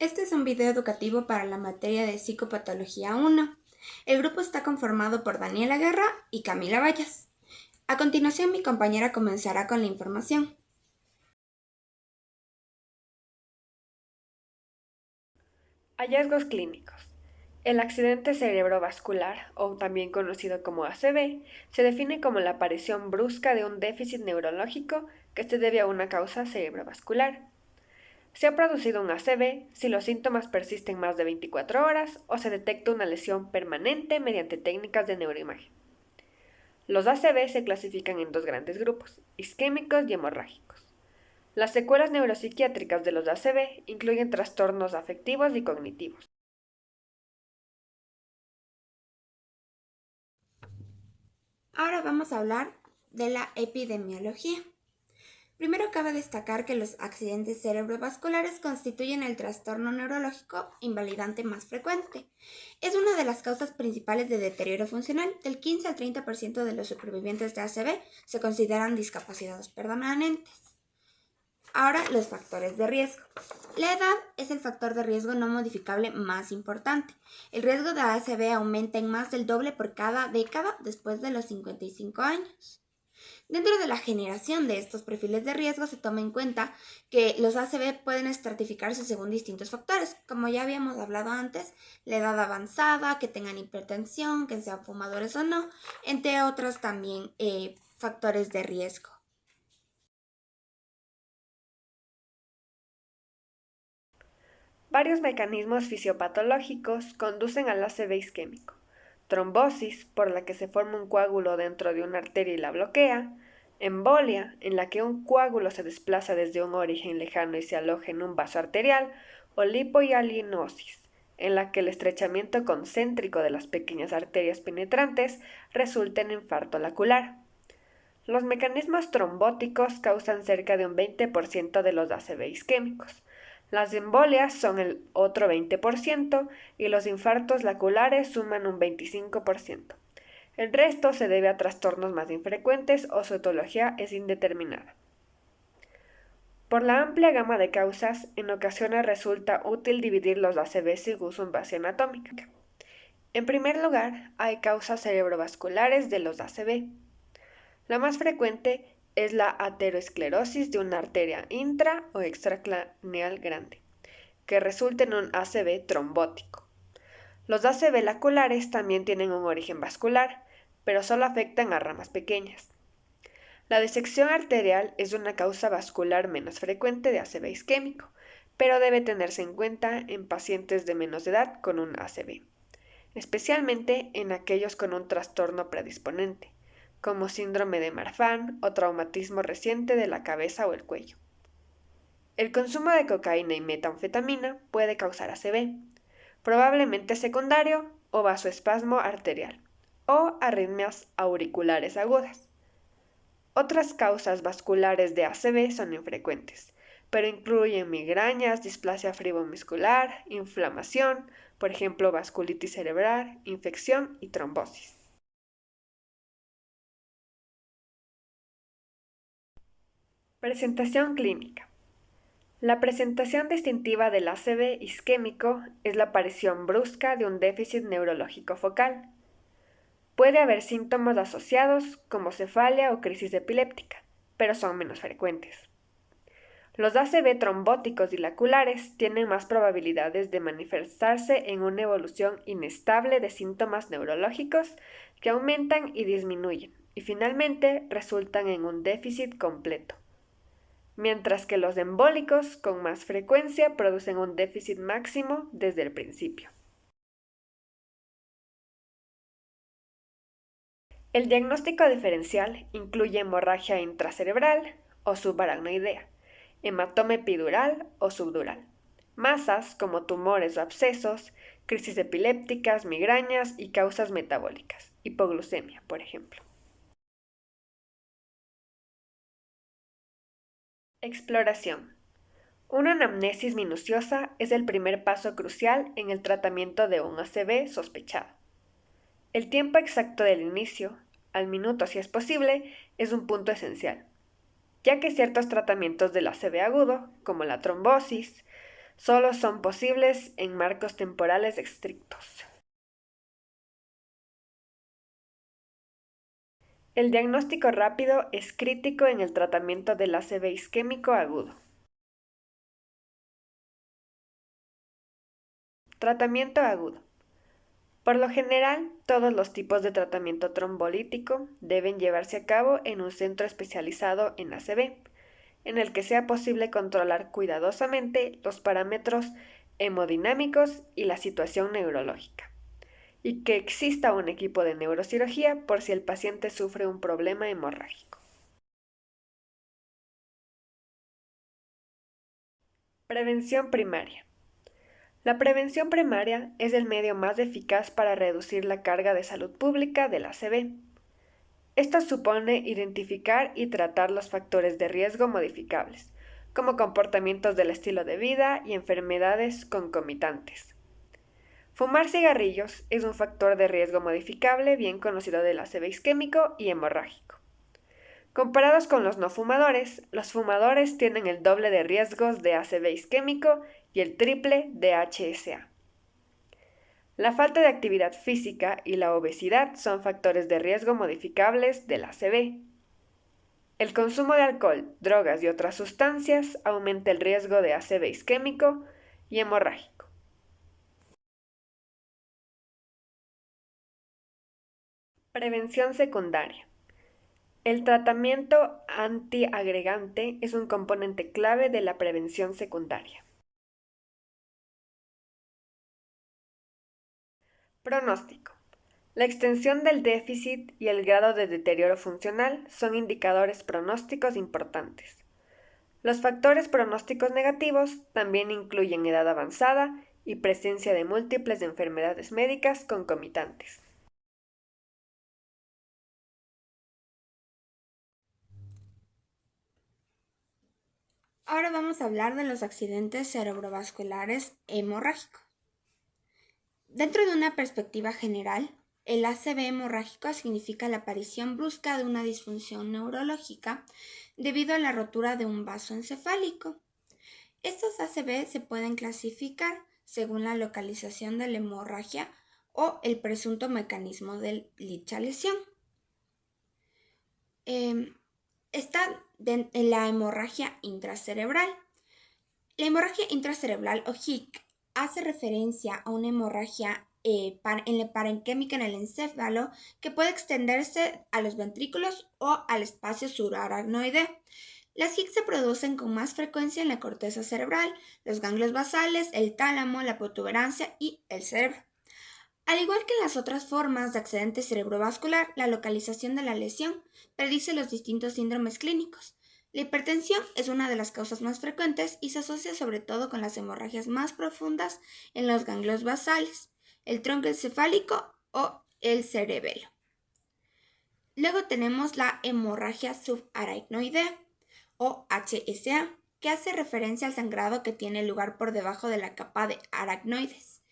Este es un video educativo para la materia de Psicopatología 1. El grupo está conformado por Daniela Guerra y Camila Vallas. A continuación, mi compañera comenzará con la información. Hallazgos clínicos. El accidente cerebrovascular, o también conocido como ACV, se define como la aparición brusca de un déficit neurológico que se debe a una causa cerebrovascular. Se ha producido un ACV si los síntomas persisten más de 24 horas o se detecta una lesión permanente mediante técnicas de neuroimagen. Los ACV se clasifican en dos grandes grupos, isquémicos y hemorrágicos. Las secuelas neuropsiquiátricas de los ACV incluyen trastornos afectivos y cognitivos. Ahora vamos a hablar de la epidemiología. Primero cabe destacar que los accidentes cerebrovasculares constituyen el trastorno neurológico invalidante más frecuente. Es una de las causas principales de deterioro funcional. Del 15 al 30% de los supervivientes de ACV se consideran discapacitados permanentes. Ahora, los factores de riesgo. La edad es el factor de riesgo no modificable más importante. El riesgo de ACV aumenta en más del doble por cada década después de los 55 años. Dentro de la generación de estos perfiles de riesgo se toma en cuenta que los ACV pueden estratificarse según distintos factores, como ya habíamos hablado antes, la edad avanzada, que tengan hipertensión, que sean fumadores o no, entre otros también factores de riesgo. Varios mecanismos fisiopatológicos conducen al ACV isquémico. Trombosis, por la que se forma un coágulo dentro de una arteria y la bloquea. Embolia, en la que un coágulo se desplaza desde un origen lejano y se aloja en un vaso arterial. O lipohialinosis, en la que el estrechamiento concéntrico de las pequeñas arterias penetrantes resulta en infarto lacular. Los mecanismos trombóticos causan cerca de un 20% de los ACV isquémicos. Las embolias son el otro 20% y los infartos laculares suman un 25%. El resto se debe a trastornos más infrecuentes o su etiología es indeterminada. Por la amplia gama de causas, en ocasiones resulta útil dividir los ACV según su base anatómica. En primer lugar, hay causas cerebrovasculares de los ACV. La más frecuente es la ateroesclerosis de una arteria intra o extracraneal grande, que resulta en un ACV trombótico. Los ACV laculares también tienen un origen vascular, pero solo afectan a ramas pequeñas. La disección arterial es una causa vascular menos frecuente de ACV isquémico, pero debe tenerse en cuenta en pacientes de menos edad con un ACV, especialmente en aquellos con un trastorno predisponente, como síndrome de Marfan o traumatismo reciente de la cabeza o el cuello. El consumo de cocaína y metanfetamina puede causar ACV, probablemente secundario o vasoespasmo arterial, o arritmias auriculares agudas. Otras causas vasculares de ACV son infrecuentes, pero incluyen migrañas, displasia fibromuscular, inflamación, por ejemplo vasculitis cerebral, infección y trombosis. Presentación clínica. La presentación distintiva del ACV isquémico es la aparición brusca de un déficit neurológico focal. Puede haber síntomas asociados como cefalia o crisis epiléptica, pero son menos frecuentes. Los ACV trombóticos y laculares tienen más probabilidades de manifestarse en una evolución inestable de síntomas neurológicos que aumentan y disminuyen, y finalmente resultan en un déficit completo, mientras que los embólicos con más frecuencia producen un déficit máximo desde el principio. El diagnóstico diferencial incluye hemorragia intracerebral o subaracnoidea, hematoma epidural o subdural, masas como tumores o abscesos, crisis epilépticas, migrañas y causas metabólicas, hipoglucemia, por ejemplo. Exploración. Una anamnesis minuciosa es el primer paso crucial en el tratamiento de un ACV sospechado. El tiempo exacto del inicio, al minuto si es posible, es un punto esencial, ya que ciertos tratamientos del ACV agudo, como la trombosis, solo son posibles en marcos temporales estrictos. El diagnóstico rápido es crítico en el tratamiento del ACV isquémico agudo. Tratamiento agudo. Por lo general, todos los tipos de tratamiento trombolítico deben llevarse a cabo en un centro especializado en ACV, en el que sea posible controlar cuidadosamente los parámetros hemodinámicos y la situación neurológica, y que exista un equipo de neurocirugía por si el paciente sufre un problema hemorrágico. Prevención primaria. La prevención primaria es el medio más eficaz para reducir la carga de salud pública del ACV. Esto supone identificar y tratar los factores de riesgo modificables, como comportamientos del estilo de vida y enfermedades concomitantes. Fumar cigarrillos es un factor de riesgo modificable bien conocido del ACV isquémico y hemorrágico. Comparados con los los fumadores tienen el doble de riesgos de ACV isquémico y el triple de HSA. La falta de actividad física y la obesidad son factores de riesgo modificables del ACV. El consumo de alcohol, drogas y otras sustancias aumenta el riesgo de ACV isquémico y hemorrágico. Prevención secundaria. El tratamiento antiagregante es un componente clave de la prevención secundaria. Pronóstico. La extensión del déficit y el grado de deterioro funcional son indicadores pronósticos importantes. Los factores pronósticos negativos también incluyen edad avanzada y presencia de múltiples enfermedades médicas concomitantes. Ahora vamos a hablar de los accidentes cerebrovasculares hemorrágicos. Dentro de una perspectiva general, el ACV hemorrágico significa la aparición brusca de una disfunción neurológica debido a la rotura de un vaso encefálico. Estos ACV se pueden clasificar según la localización de la hemorragia o el presunto mecanismo de dicha lesión. Está en la hemorragia intracerebral. La hemorragia intracerebral o HIC hace referencia a una hemorragia parenquémica en el encéfalo que puede extenderse a los ventrículos o al espacio subaracnoide. Las HIC se producen con más frecuencia en la corteza cerebral, los ganglios basales, el tálamo, la protuberancia y el cerebro. Al igual que en las otras formas de accidente cerebrovascular, la localización de la lesión predice los distintos síndromes clínicos. La hipertensión es una de las causas más frecuentes y se asocia sobre todo con las hemorragias más profundas en los ganglios basales, el tronco encefálico o el cerebelo. Luego tenemos la hemorragia subaracnoidea o HSA, que hace referencia al sangrado que tiene lugar por debajo de la capa de aracnoides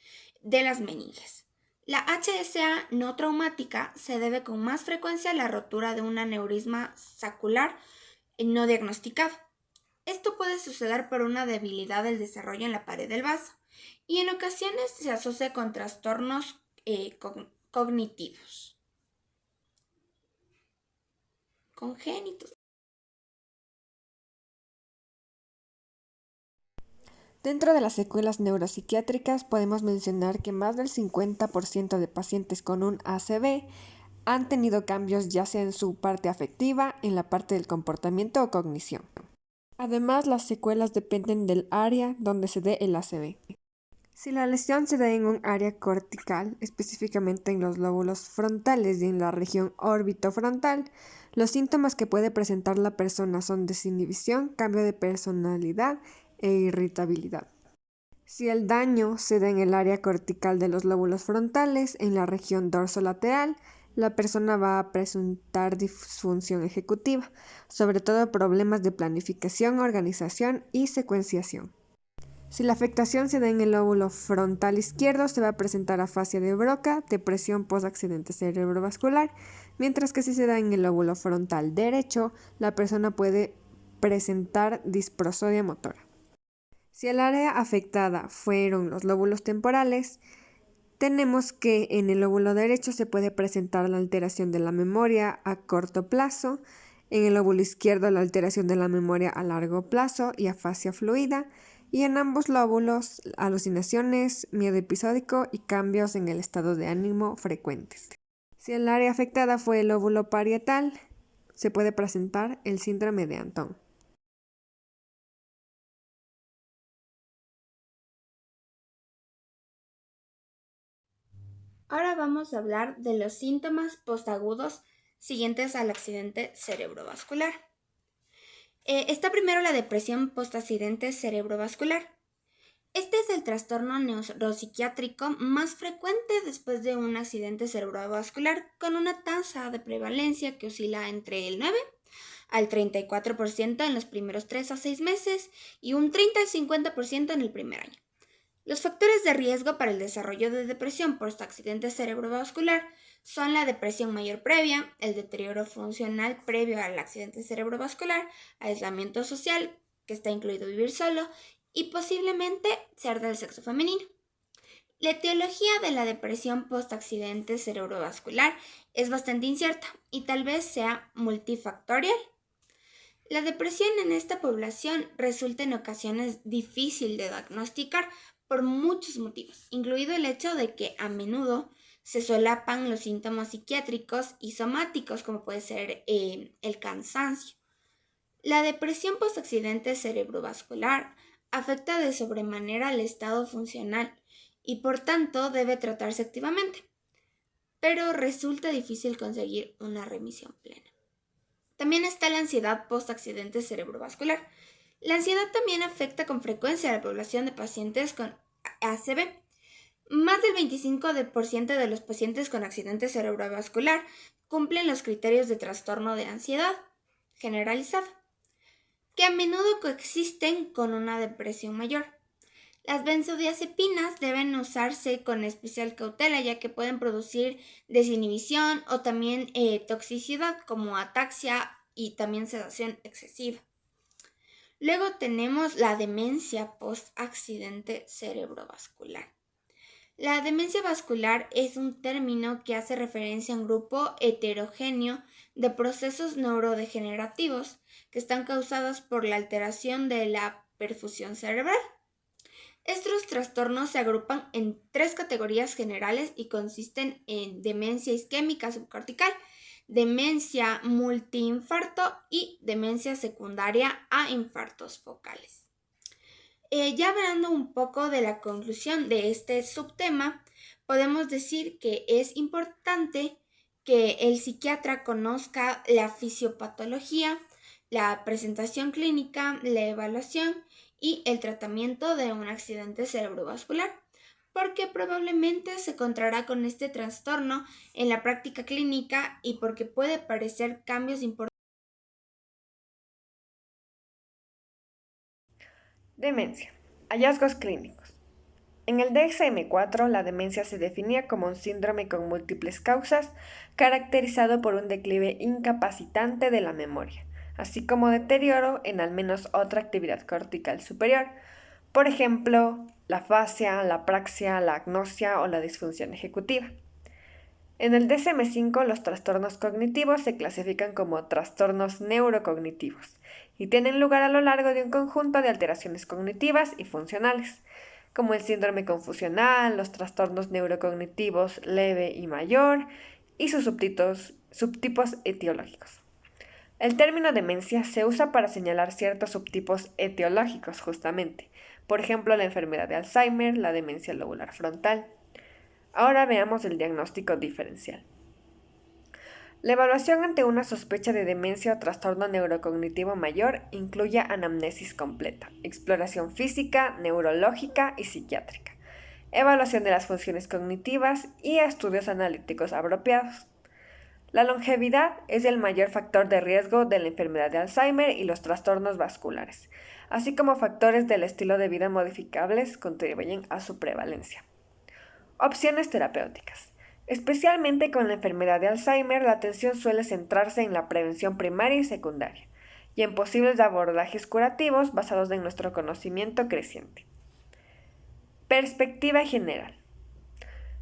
de las meninges. La HSA no traumática se debe con más frecuencia a la rotura de un aneurisma saccular no diagnosticado. Esto puede suceder por una debilidad del desarrollo en la pared del vaso y en ocasiones se asocia con trastornos cognitivos congénitos. Dentro de las secuelas neuropsiquiátricas podemos mencionar que más del 50% de pacientes con un ACV han tenido cambios ya sea en su parte afectiva, en la parte del comportamiento o cognición. Además, las secuelas dependen del área donde se dé el ACV. Si la lesión se da en un área cortical, específicamente en los lóbulos frontales y en la región orbitofrontal, los síntomas que puede presentar la persona son desinhibición, cambio de personalidad e irritabilidad. Si el daño se da en el área cortical de los lóbulos frontales, en la región dorsolateral, la persona va a presentar disfunción ejecutiva, sobre todo problemas de planificación, organización y secuenciación. Si la afectación se da en el lóbulo frontal izquierdo, se va a presentar afasia de Broca, depresión post-accidente cerebrovascular, mientras que si se da en el lóbulo frontal derecho, la persona puede presentar disprosodia motora. Si el área afectada fueron los lóbulos temporales, tenemos que en el lóbulo derecho se puede presentar la alteración de la memoria a corto plazo, en el lóbulo izquierdo la alteración de la memoria a largo plazo y afasia fluida, y en ambos lóbulos alucinaciones, miedo episódico y cambios en el estado de ánimo frecuentes. Si el área afectada fue el lóbulo parietal, se puede presentar el síndrome de Anton. Ahora vamos a hablar de los síntomas postagudos siguientes al accidente cerebrovascular. Está primero la depresión postaccidente cerebrovascular. Este es el trastorno neuropsiquiátrico más frecuente después de un accidente cerebrovascular, con una tasa de prevalencia que oscila entre el 9 al 34% en los primeros 3 a 6 meses y un 30 al 50% en el primer año. Los factores de riesgo para el desarrollo de depresión post-accidente cerebrovascular son la depresión mayor previa, el deterioro funcional previo al accidente cerebrovascular, aislamiento social, que está incluido vivir solo, y posiblemente ser del sexo femenino. La etiología de la depresión post-accidente cerebrovascular es bastante incierta y tal vez sea multifactorial. La depresión en esta población resulta en ocasiones difícil de diagnosticar por muchos motivos, incluido el hecho de que a menudo se solapan los síntomas psiquiátricos y somáticos, como puede ser el cansancio. La depresión post-accidente cerebrovascular afecta de sobremanera al estado funcional y por tanto debe tratarse activamente, pero resulta difícil conseguir una remisión plena. También está la ansiedad post-accidente cerebrovascular. La ansiedad también afecta con frecuencia a la población de pacientes con ACV. Más del 25% de los pacientes con accidente cerebrovascular cumplen los criterios de trastorno de ansiedad generalizada, que a menudo coexisten con una depresión mayor. Las benzodiazepinas deben usarse con especial cautela, ya que pueden producir desinhibición o también toxicidad como ataxia y también sedación excesiva. Luego tenemos la demencia post-accidente cerebrovascular. La demencia vascular es un término que hace referencia a un grupo heterogéneo de procesos neurodegenerativos que están causados por la alteración de la perfusión cerebral. Estos trastornos se agrupan en 3 categorías generales y consisten en demencia isquémica subcortical, demencia multiinfarto y demencia secundaria a infartos focales. Ya hablando un poco de la conclusión de este subtema, podemos decir que es importante que el psiquiatra conozca la fisiopatología, la presentación clínica, la evaluación y el tratamiento de un accidente cerebrovascular, porque probablemente se encontrará con este trastorno en la práctica clínica y porque puede aparecer cambios importantes. Demencia. Hallazgos clínicos. En el DSM-4, la demencia se definía como un síndrome con múltiples causas, caracterizado por un declive incapacitante de la memoria, así como deterioro en al menos otra actividad cortical superior, por ejemplo, la afasia, la apraxia, la agnosia o la disfunción ejecutiva. En el DSM-5, los trastornos cognitivos se clasifican como trastornos neurocognitivos y tienen lugar a lo largo de un conjunto de alteraciones cognitivas y funcionales, como el síndrome confusional, los trastornos neurocognitivos leve y mayor y sus subtipos etiológicos. El término demencia se usa para señalar ciertos subtipos etiológicos, justamente, por ejemplo, la enfermedad de Alzheimer, la demencia lobular frontal. Ahora veamos el diagnóstico diferencial. La evaluación ante una sospecha de demencia o trastorno neurocognitivo mayor incluye anamnesis completa, exploración física, neurológica y psiquiátrica, evaluación de las funciones cognitivas y estudios analíticos apropiados. La longevidad es el mayor factor de riesgo de la enfermedad de Alzheimer y los trastornos vasculares, así como factores del estilo de vida modificables contribuyen a su prevalencia. Opciones terapéuticas. Especialmente con la enfermedad de Alzheimer, la atención suele centrarse en la prevención primaria y secundaria, y en posibles abordajes curativos basados en nuestro conocimiento creciente. Perspectiva general.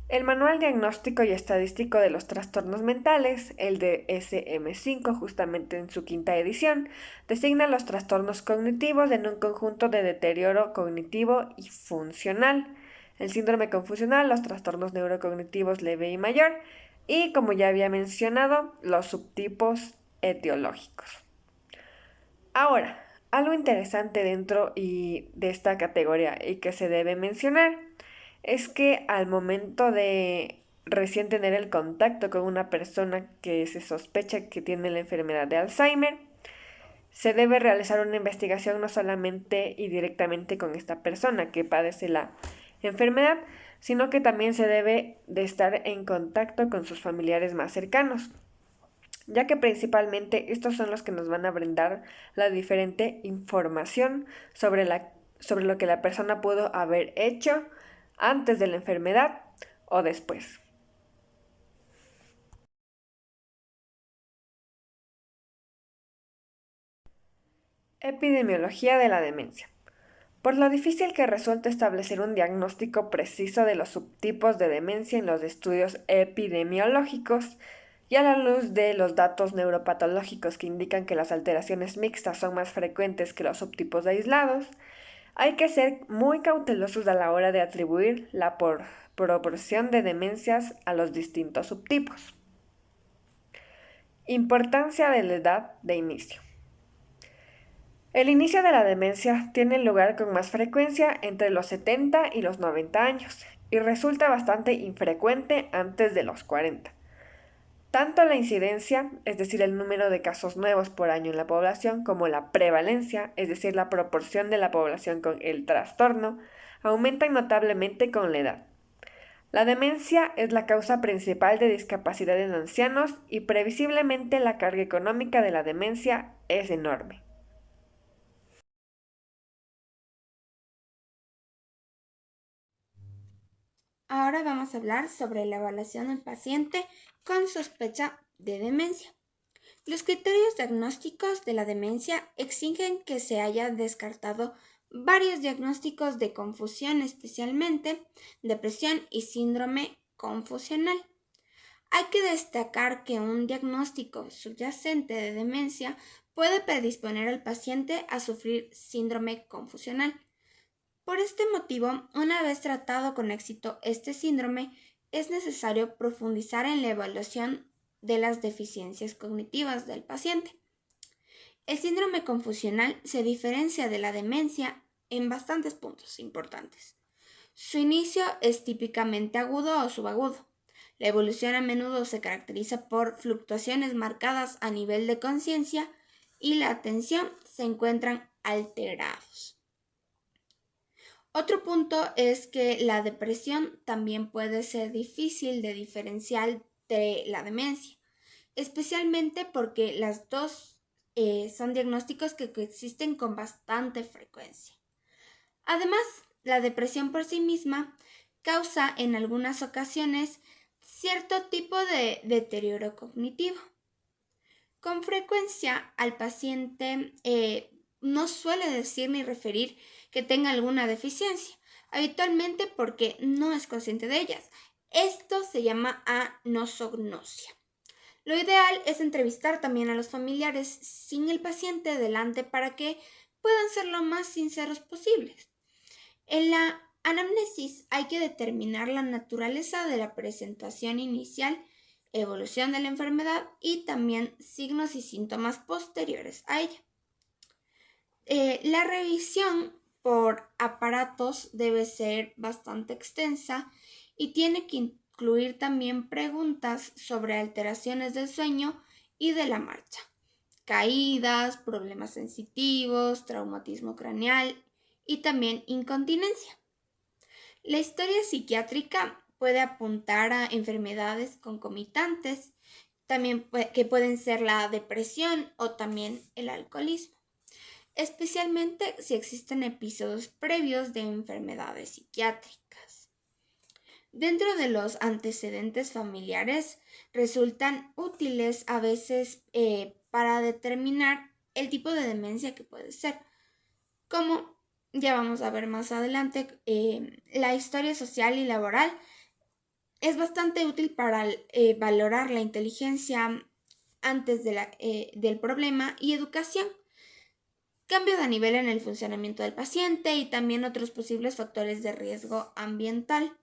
El Manual Diagnóstico y Estadístico de los Trastornos Mentales, el DSM-5, justamente en su quinta edición, designa los trastornos cognitivos en un conjunto de deterioro cognitivo y funcional. El síndrome confusional, los trastornos neurocognitivos leve y mayor, y como ya había mencionado, los subtipos etiológicos. Ahora, algo interesante dentro de esta categoría y que se debe mencionar es que al momento de recién tener el contacto con una persona que se sospecha que tiene la enfermedad de Alzheimer, se debe realizar una investigación no solamente y directamente con esta persona que padece la enfermedad, sino que también se debe de estar en contacto con sus familiares más cercanos, ya que principalmente estos son los que nos van a brindar la diferente información sobre lo que la persona pudo haber hecho antes de la enfermedad o después. Epidemiología de la demencia. Por lo difícil que resulta establecer un diagnóstico preciso de los subtipos de demencia en los estudios epidemiológicos, y a la luz de los datos neuropatológicos que indican que las alteraciones mixtas son más frecuentes que los subtipos aislados, hay que ser muy cautelosos a la hora de atribuir la proporción de demencias a los distintos subtipos. Importancia de la edad de inicio. El inicio de la demencia tiene lugar con más frecuencia entre los 70 y los 90 años y resulta bastante infrecuente antes de los 40. Tanto la incidencia, es decir, el número de casos nuevos por año en la población, como la prevalencia, es decir, la proporción de la población con el trastorno, aumentan notablemente con la edad. La demencia es la causa principal de discapacidad en ancianos y previsiblemente la carga económica de la demencia es enorme. Ahora vamos a hablar sobre la evaluación del paciente con sospecha de demencia. Los criterios diagnósticos de la demencia exigen que se haya descartado varios diagnósticos de confusión, especialmente depresión y síndrome confusional. Hay que destacar que un diagnóstico subyacente de demencia puede predisponer al paciente a sufrir síndrome confusional. Por este motivo, una vez tratado con éxito este síndrome, es necesario profundizar en la evaluación de las deficiencias cognitivas del paciente. El síndrome confusional se diferencia de la demencia en bastantes puntos importantes. Su inicio es típicamente agudo o subagudo. La evolución a menudo se caracteriza por fluctuaciones marcadas a nivel de conciencia y la atención se encuentran alterados. Otro punto es que la depresión también puede ser difícil de diferenciar de la demencia, especialmente porque las dos son diagnósticos que coexisten con bastante frecuencia. Además, la depresión por sí misma causa en algunas ocasiones cierto tipo de deterioro cognitivo. Con frecuencia al paciente no suele decir ni referir que tenga alguna deficiencia, habitualmente porque no es consciente de ellas. Esto se llama anosognosia. Lo ideal es entrevistar también a los familiares sin el paciente delante para que puedan ser lo más sinceros posibles. En la anamnesis hay que determinar la naturaleza de la presentación inicial, evolución de la enfermedad y también signos y síntomas posteriores a ella. La revisión por aparatos debe ser bastante extensa y tiene que incluir también preguntas sobre alteraciones del sueño y de la marcha, caídas, problemas sensitivos, traumatismo craneal y también incontinencia. La historia psiquiátrica puede apuntar a enfermedades concomitantes, también que pueden ser la depresión o también el alcoholismo, especialmente si existen episodios previos de enfermedades psiquiátricas. Dentro de los antecedentes familiares resultan útiles a veces para determinar el tipo de demencia que puede ser. Como ya vamos a ver más adelante, la historia social y laboral es bastante útil para valorar la inteligencia antes del problema y educación, cambio de nivel en el funcionamiento del paciente y también otros posibles factores de riesgo ambiental,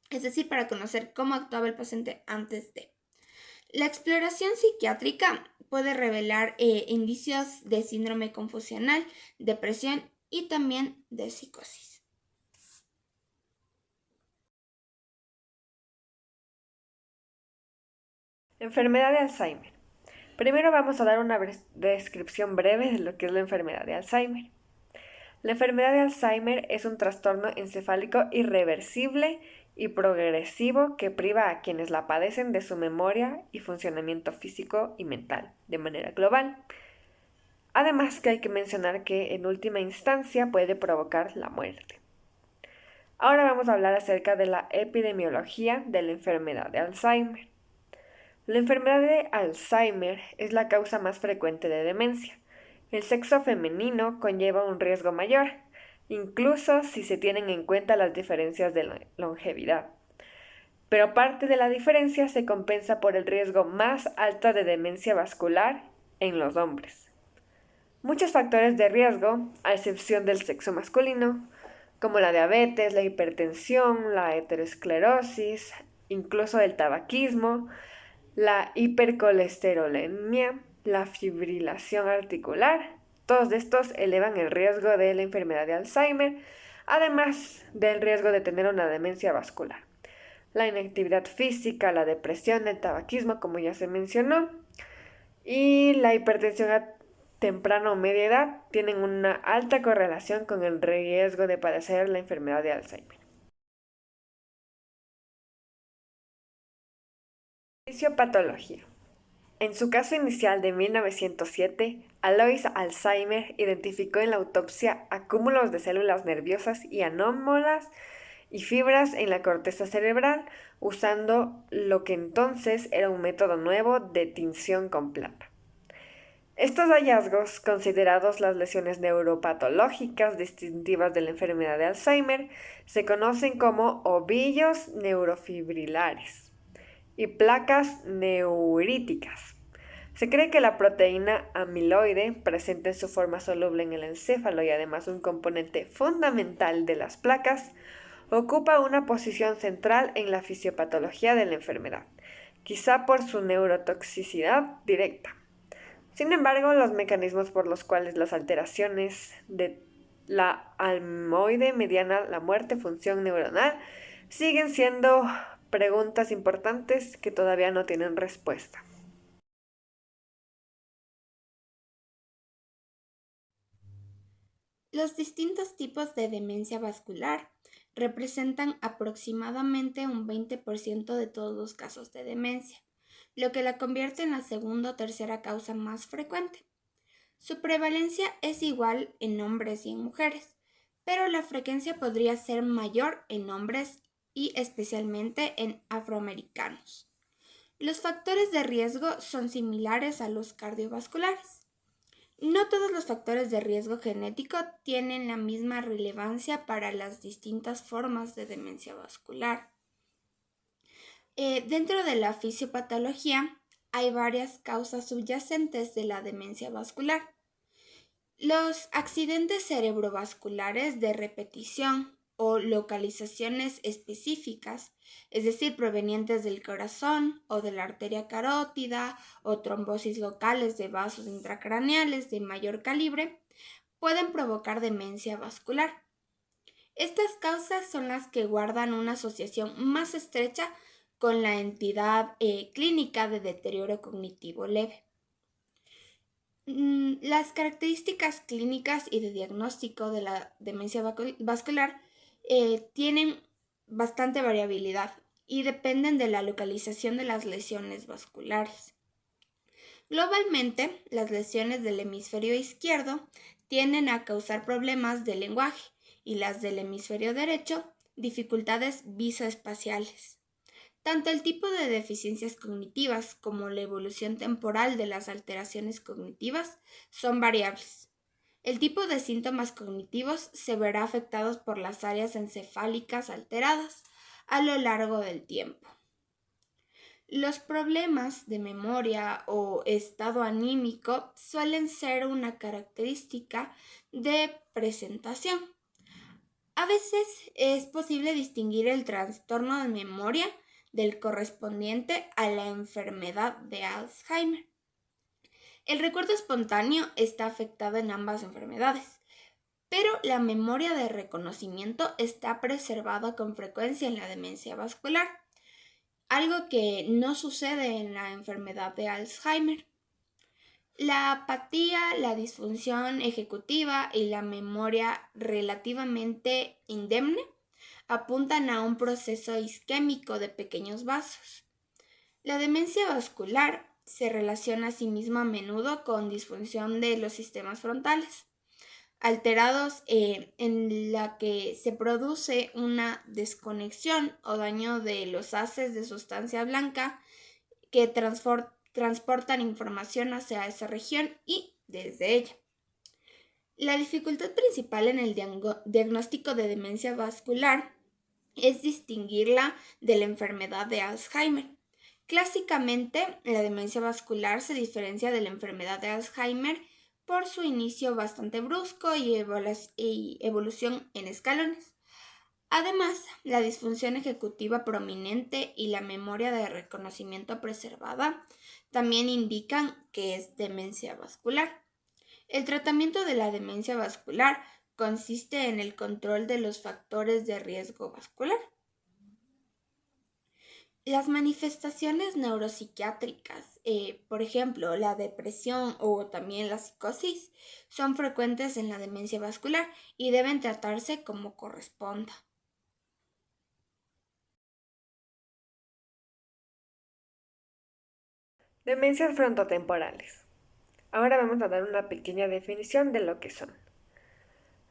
es decir, para conocer cómo actuaba el paciente antes de. La exploración psiquiátrica puede revelar indicios de síndrome confusional, depresión y también de psicosis. Enfermedad de Alzheimer. Primero vamos a dar una descripción breve de lo que es la enfermedad de Alzheimer. La enfermedad de Alzheimer es un trastorno encefálico irreversible y progresivo que priva a quienes la padecen de su memoria y funcionamiento físico y mental de manera global. Además que hay que mencionar que en última instancia puede provocar la muerte. Ahora vamos a hablar acerca de la epidemiología de la enfermedad de Alzheimer. La enfermedad de Alzheimer es la causa más frecuente de demencia. El sexo femenino conlleva un riesgo mayor, incluso si se tienen en cuenta las diferencias de longevidad. Pero parte de la diferencia se compensa por el riesgo más alto de demencia vascular en los hombres. Muchos factores de riesgo, a excepción del sexo masculino, como la diabetes, la hipertensión, la aterosclerosis, incluso el tabaquismo, la hipercolesterolemia, la fibrilación articular, todos estos elevan el riesgo de la enfermedad de Alzheimer, además del riesgo de tener una demencia vascular. La inactividad física, la depresión, el tabaquismo, como ya se mencionó, y la hipertensión a temprana o media edad tienen una alta correlación con el riesgo de padecer la enfermedad de Alzheimer. Fisiopatología. En su caso inicial de 1907, Alois Alzheimer identificó en la autopsia acúmulos de células nerviosas y anómalas y fibras en la corteza cerebral, usando lo que entonces era un método nuevo de tinción con plata. Estos hallazgos, considerados las lesiones neuropatológicas distintivas de la enfermedad de Alzheimer, se conocen como ovillos neurofibrilares y placas neuríticas. Se cree que la proteína amiloide, presente en su forma soluble en el encéfalo y además un componente fundamental de las placas, ocupa una posición central en la fisiopatología de la enfermedad, quizá por su neurotoxicidad directa. Sin embargo, los mecanismos por los cuales las alteraciones de la amiloide median la muerte función neuronal siguen siendo preguntas importantes que todavía no tienen respuesta. Los distintos tipos de demencia vascular representan aproximadamente un 20% de todos los casos de demencia, lo que la convierte en la segunda o tercera causa más frecuente. Su prevalencia es igual en hombres y en mujeres, pero la frecuencia podría ser mayor en hombres y especialmente en afroamericanos. Los factores de riesgo son similares a los cardiovasculares. No todos los factores de riesgo genético tienen la misma relevancia para las distintas formas de demencia vascular. Dentro de la fisiopatología hay varias causas subyacentes de la demencia vascular. Los accidentes cerebrovasculares de repetición o localizaciones específicas, es decir, provenientes del corazón o de la arteria carótida o trombosis locales de vasos intracraneales de mayor calibre, pueden provocar demencia vascular. Estas causas son las que guardan una asociación más estrecha con la entidad clínica de deterioro cognitivo leve. Las características clínicas y de diagnóstico de la demencia vascular tienen bastante variabilidad y dependen de la localización de las lesiones vasculares. Globalmente, las lesiones del hemisferio izquierdo tienden a causar problemas de lenguaje y las del hemisferio derecho, dificultades visoespaciales. Tanto el tipo de deficiencias cognitivas como la evolución temporal de las alteraciones cognitivas son variables. El tipo de síntomas cognitivos se verá afectados por las áreas encefálicas alteradas a lo largo del tiempo. Los problemas de memoria o estado anímico suelen ser una característica de presentación. A veces es posible distinguir el trastorno de memoria del correspondiente a la enfermedad de Alzheimer. El recuerdo espontáneo está afectado en ambas enfermedades, pero la memoria de reconocimiento está preservada con frecuencia en la demencia vascular, algo que no sucede en la enfermedad de Alzheimer. La apatía, la disfunción ejecutiva y la memoria relativamente indemne apuntan a un proceso isquémico de pequeños vasos. La demencia vascular se relaciona asimismo a menudo con disfunción de los sistemas frontales, alterados en la que se produce una desconexión o daño de los haces de sustancia blanca que transportan información hacia esa región y desde ella. La dificultad principal en el diagnóstico de demencia vascular es distinguirla de la enfermedad de Alzheimer. Clásicamente, la demencia vascular se diferencia de la enfermedad de Alzheimer por su inicio bastante brusco y evolución en escalones. Además, la disfunción ejecutiva prominente y la memoria de reconocimiento preservada también indican que es demencia vascular. El tratamiento de la demencia vascular consiste en el control de los factores de riesgo vascular. Las manifestaciones neuropsiquiátricas, por ejemplo, la depresión o también la psicosis, son frecuentes en la demencia vascular y deben tratarse como corresponda. Demencias frontotemporales. Ahora vamos a dar una pequeña definición de lo que son.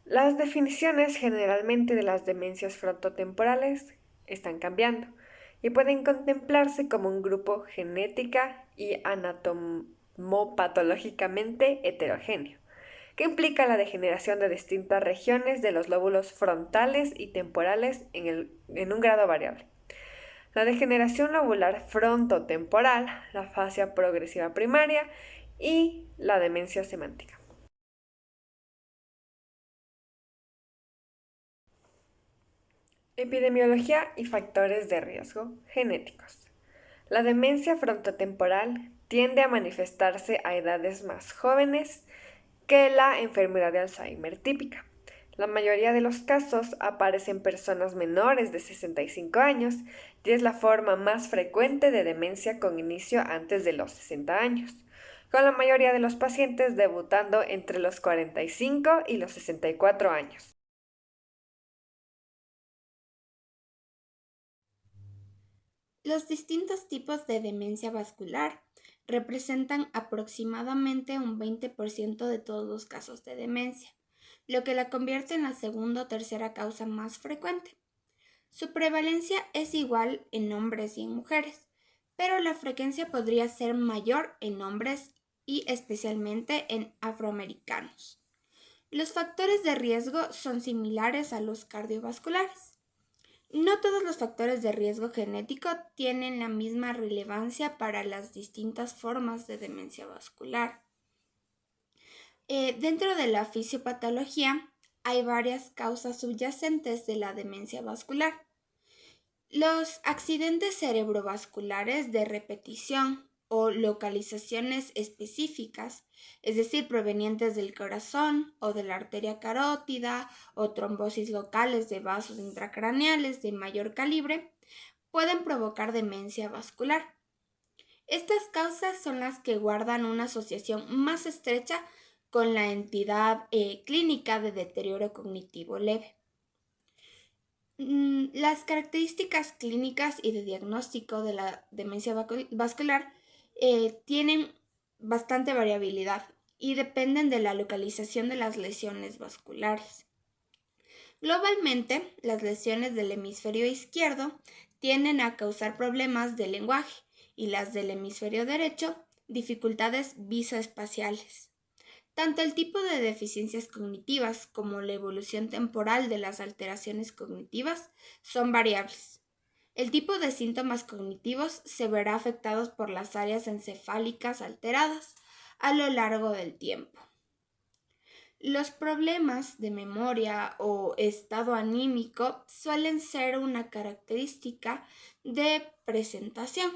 Las definiciones generalmente de las demencias frontotemporales están cambiando y pueden contemplarse como un grupo genética y anatomopatológicamente heterogéneo, que implica la degeneración de distintas regiones de los lóbulos frontales y temporales en un grado variable. La degeneración lobular frontotemporal, la afasia progresiva primaria y la demencia semántica. Epidemiología y factores de riesgo genéticos. La demencia frontotemporal tiende a manifestarse a edades más jóvenes que la enfermedad de Alzheimer típica. La mayoría de los casos aparece en personas menores de 65 años y es la forma más frecuente de demencia con inicio antes de los 60 años, con la mayoría de los pacientes debutando entre los 45 y los 64 años. Los distintos tipos de demencia vascular representan aproximadamente un 20% de todos los casos de demencia, lo que la convierte en la segunda o tercera causa más frecuente. Su prevalencia es igual en hombres y en mujeres, pero la frecuencia podría ser mayor en hombres y especialmente en afroamericanos. Los factores de riesgo son similares a los cardiovasculares. No todos los factores de riesgo genético tienen la misma relevancia para las distintas formas de demencia vascular. Dentro de la fisiopatología hay varias causas subyacentes de la demencia vascular. Los accidentes cerebrovasculares de repetición o localizaciones específicas, es decir, provenientes del corazón o de la arteria carótida o trombosis locales de vasos intracraneales de mayor calibre, pueden provocar demencia vascular. Estas causas son las que guardan una asociación más estrecha con la entidad clínica de deterioro cognitivo leve. Las características clínicas y de diagnóstico de la demencia vascular tienen bastante variabilidad y dependen de la localización de las lesiones vasculares. Globalmente, las lesiones del hemisferio izquierdo tienden a causar problemas del lenguaje y las del hemisferio derecho, dificultades visoespaciales. Tanto el tipo de deficiencias cognitivas como la evolución temporal de las alteraciones cognitivas son variables. El tipo de síntomas cognitivos se verá afectados por las áreas encefálicas alteradas a lo largo del tiempo. Los problemas de memoria o estado anímico suelen ser una característica de presentación.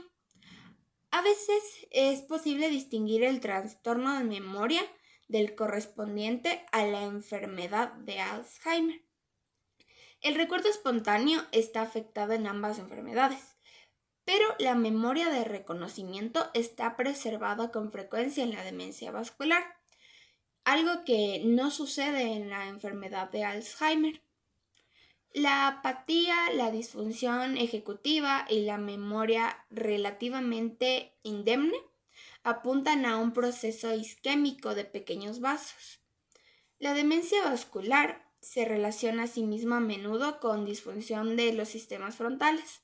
A veces es posible distinguir el trastorno de memoria del correspondiente a la enfermedad de Alzheimer. El recuerdo espontáneo está afectado en ambas enfermedades, pero la memoria de reconocimiento está preservada con frecuencia en la demencia vascular, algo que no sucede en la enfermedad de Alzheimer. La apatía, la disfunción ejecutiva y la memoria relativamente indemne apuntan a un proceso isquémico de pequeños vasos. La demencia vascular se relaciona asimismo a menudo con disfunción de los sistemas frontales,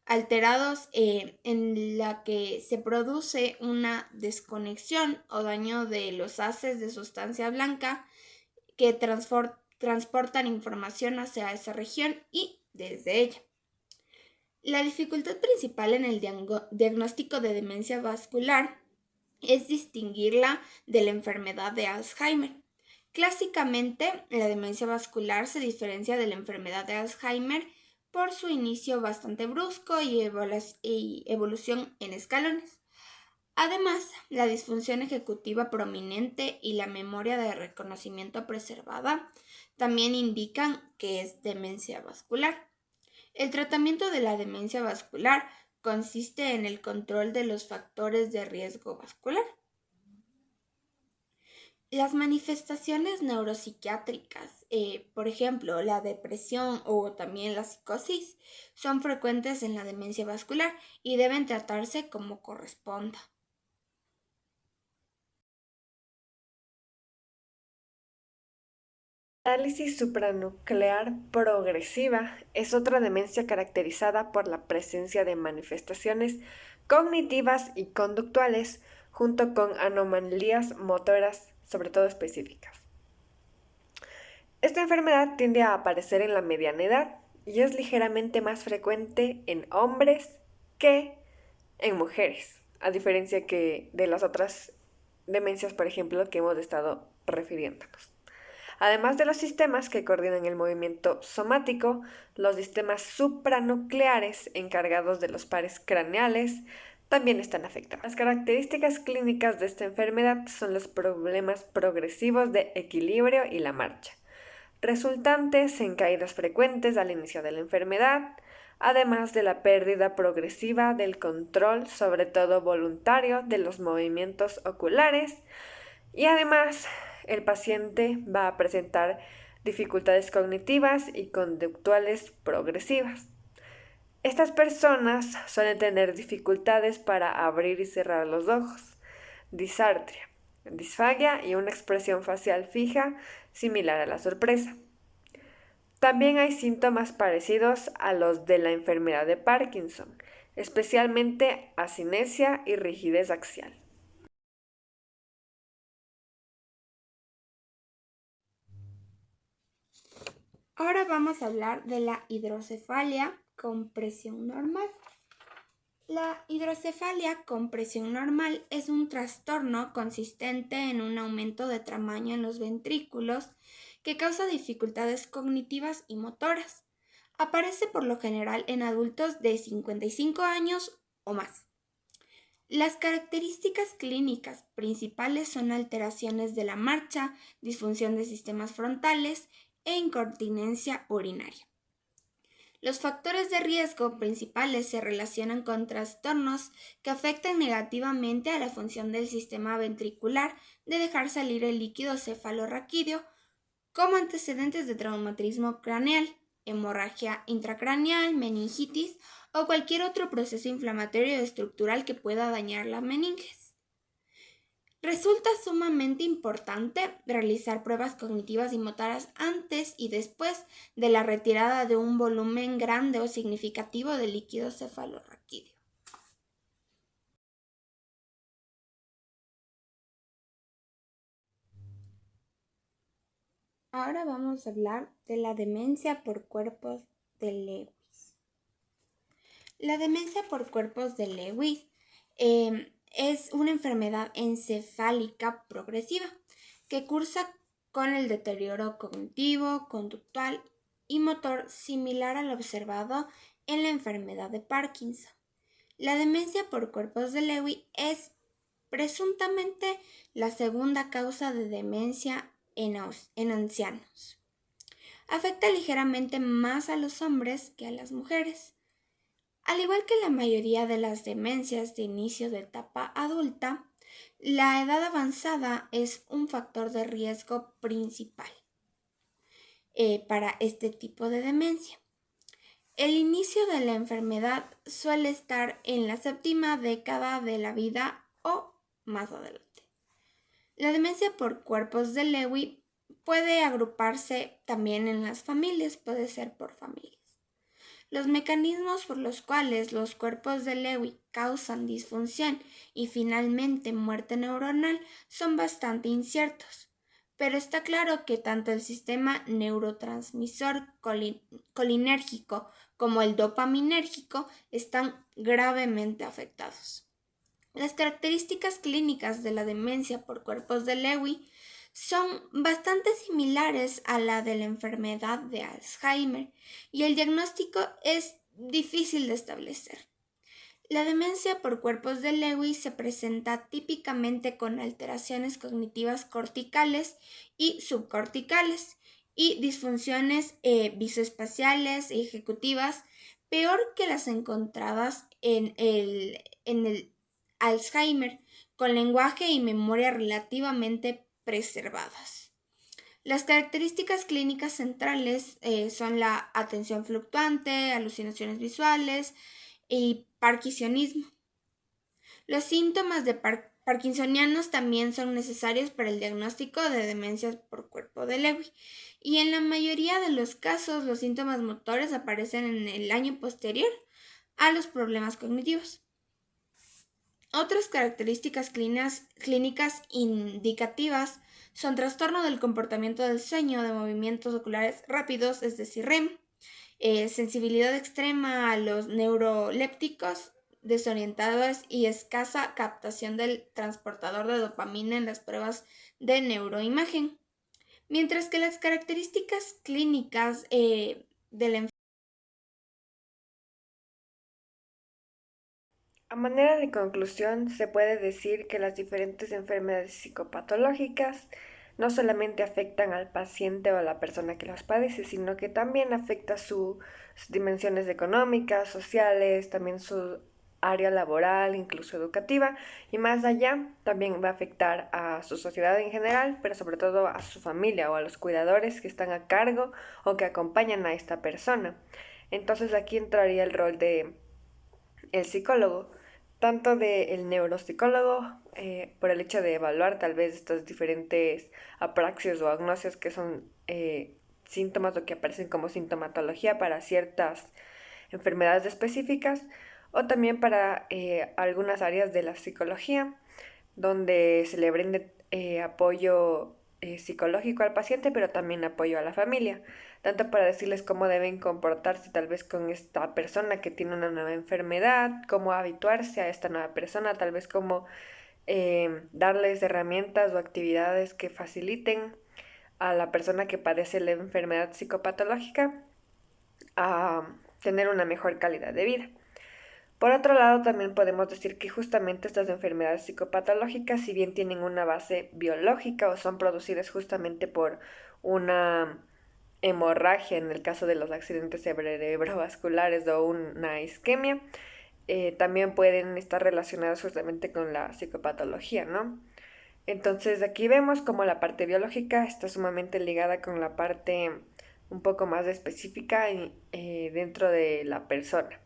alterados en la que se produce una desconexión o daño de los haces de sustancia blanca que transportan información hacia esa región y desde ella. La dificultad principal en el diagnóstico de demencia vascular es distinguirla de la enfermedad de Alzheimer. Clásicamente, la demencia vascular se diferencia de la enfermedad de Alzheimer por su inicio bastante brusco y evolución en escalones. Además, la disfunción ejecutiva prominente y la memoria de reconocimiento preservada también indican que es demencia vascular. El tratamiento de la demencia vascular consiste en el control de los factores de riesgo vascular. Las manifestaciones neuropsiquiátricas, por ejemplo, la depresión o también la psicosis, son frecuentes en la demencia vascular y deben tratarse como corresponda. La parálisis supranuclear progresiva es otra demencia caracterizada por la presencia de manifestaciones cognitivas y conductuales junto con anomalías motoras, sobre todo específicas. Esta enfermedad tiende a aparecer en la mediana edad y es ligeramente más frecuente en hombres que en mujeres, a diferencia que de las otras demencias, por ejemplo, que hemos estado refiriéndonos. Además de los sistemas que coordinan el movimiento somático, los sistemas supranucleares encargados de los pares craneales también están afectados. Las características clínicas de esta enfermedad son los problemas progresivos de equilibrio y la marcha, resultantes en caídas frecuentes al inicio de la enfermedad, además de la pérdida progresiva del control, sobre todo voluntario, de los movimientos oculares, y además el paciente va a presentar dificultades cognitivas y conductuales progresivas. Estas personas suelen tener dificultades para abrir y cerrar los ojos, disartria, disfagia y una expresión facial fija similar a la sorpresa. También hay síntomas parecidos a los de la enfermedad de Parkinson, especialmente asinesia y rigidez axial. Ahora vamos a hablar de la hidrocefalia con presión normal. La hidrocefalia con presión normal es un trastorno consistente en un aumento de tamaño en los ventrículos que causa dificultades cognitivas y motoras. Aparece por lo general en adultos de 55 años o más. Las características clínicas principales son alteraciones de la marcha, disfunción de sistemas frontales e incontinencia urinaria. Los factores de riesgo principales se relacionan con trastornos que afectan negativamente a la función del sistema ventricular de dejar salir el líquido cefalorraquídeo, como antecedentes de traumatismo craneal, hemorragia intracraneal, meningitis o cualquier otro proceso inflamatorio estructural que pueda dañar la meninges. Resulta sumamente importante realizar pruebas cognitivas y motoras antes y después de la retirada de un volumen grande o significativo de líquido cefalorraquídeo. Ahora vamos a hablar de la demencia por cuerpos de Lewis. La demencia por cuerpos de Lewis es una enfermedad encefálica progresiva que cursa con el deterioro cognitivo, conductual y motor similar al observado en la enfermedad de Parkinson. La demencia por cuerpos de Lewy es presuntamente la segunda causa de demencia en ancianos. Afecta ligeramente más a los hombres que a las mujeres. Al igual que la mayoría de las demencias de inicio de etapa adulta, la edad avanzada es un factor de riesgo principal para este tipo de demencia. El inicio de la enfermedad suele estar en la séptima década de la vida o más adelante. La demencia por cuerpos de Lewy puede agruparse también en las familias, puede ser por familias. Los mecanismos por los cuales los cuerpos de Lewy causan disfunción y finalmente muerte neuronal son bastante inciertos, pero está claro que tanto el sistema neurotransmisor colinérgico como el dopaminérgico están gravemente afectados. Las características clínicas de la demencia por cuerpos de Lewy son bastante similares a la de la enfermedad de Alzheimer y el diagnóstico es difícil de establecer. La demencia por cuerpos de Lewy se presenta típicamente con alteraciones cognitivas corticales y subcorticales y disfunciones visoespaciales y ejecutivas peor que las encontradas en el Alzheimer, con lenguaje y memoria relativamente preservadas. Las características clínicas centrales son la atención fluctuante, alucinaciones visuales y parkinsonismo. Los síntomas de parkinsonianos también son necesarios para el diagnóstico de demencias por cuerpo de Lewy y en la mayoría de los casos los síntomas motores aparecen en el año posterior a los problemas cognitivos. Otras características clínicas indicativas son trastorno del comportamiento del sueño, de movimientos oculares rápidos, es decir, REM, sensibilidad extrema a los neurolépticos, desorientados y escasa captación del transportador de dopamina en las pruebas de neuroimagen. Mientras que las características clínicas de la A manera de conclusión, se puede decir que las diferentes enfermedades psicopatológicas no solamente afectan al paciente o a la persona que las padece, sino que también afecta sus dimensiones económicas, sociales, también su área laboral, incluso educativa, y más allá también va a afectar a su sociedad en general, pero sobre todo a su familia o a los cuidadores que están a cargo o que acompañan a esta persona. Entonces aquí entraría el rol de el psicólogo, tanto del neuropsicólogo, por el hecho de evaluar tal vez estos diferentes apraxios o agnosias que son síntomas o que aparecen como sintomatología para ciertas enfermedades específicas, o también para algunas áreas de la psicología, donde se le brinde apoyo psicológico al paciente, pero también apoyo a la familia, tanto para decirles cómo deben comportarse tal vez con esta persona que tiene una nueva enfermedad, cómo habituarse a esta nueva persona, tal vez cómo darles herramientas o actividades que faciliten a la persona que padece la enfermedad psicopatológica a tener una mejor calidad de vida. Por otro lado, también podemos decir que justamente estas enfermedades psicopatológicas, si bien tienen una base biológica o son producidas justamente por una hemorragia en el caso de los accidentes cerebrovasculares o una isquemia, también pueden estar relacionadas justamente con la psicopatología, ¿no? Entonces aquí vemos cómo la parte biológica está sumamente ligada con la parte un poco más específica dentro de la persona.